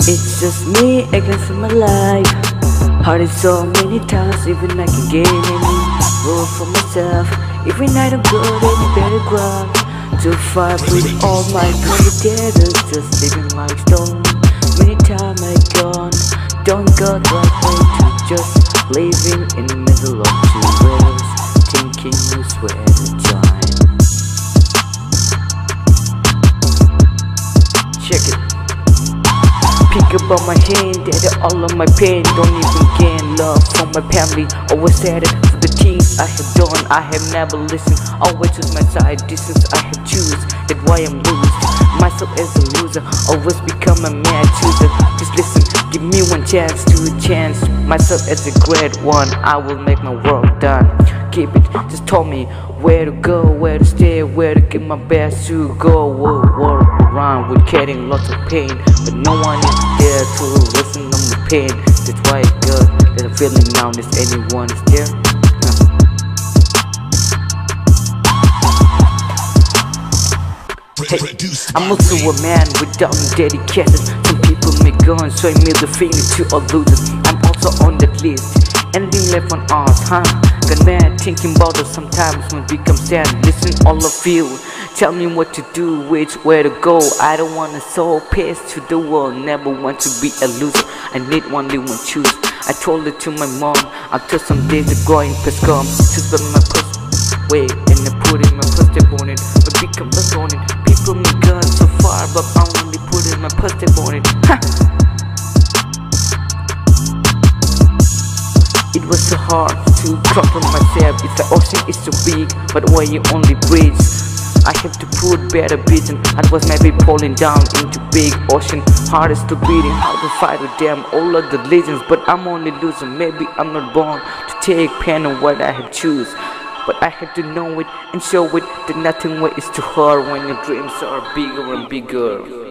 It's just me against my life. Heard it so many times, even I can gain any room for myself. Every night I'm good in the better ground. To fight with all my competitors, just living like stone. Many times I gone, don't go the right way to just living in the middle of two ways, thinking which way to join. Check it. Pick up on my hand, that all of my pain. Don't even gain love from my family. Always said it for the things I have done. I have never listened. Always choose my side. Distance I have choose. That's why I'm losing myself as a loser. Always become a mad chooser. Just listen, give me one chance to a chance. Myself as a great one. I will make my work done. Keep it, just tell me where to go, where to stay, where to get my best to go. Work around with getting lots of pain, but no one is there to listen to my pain. That's why it's good that I'm feeling now if anyone is there. Hey, I'm also a man without dedication. Some people may go and show me the finger to all losers. I'm also on that list. Anything left on us, huh? Got mad thinking about us sometimes when we become sad. Listen, all of you, tell me what to do, which way to go. I don't wanna soul pace to the world, never want to be a loser. I need only one choose. I told it to my mom after some days of growing past come. Just by my first way, and I put in my first step on it. I become back on it. People may gone so far, but I only put in my first step on it. It was so hard to control myself. It's like ocean is so big, but why you only breathe? I have to put better vision. I was maybe falling down into big ocean. Heart is still beating, how to fight with them, all of the legends. But I'm only losing, maybe I'm not born to take pain on what I have choose. But I have to know it and show it that nothing way is too hard when your dreams are bigger and bigger.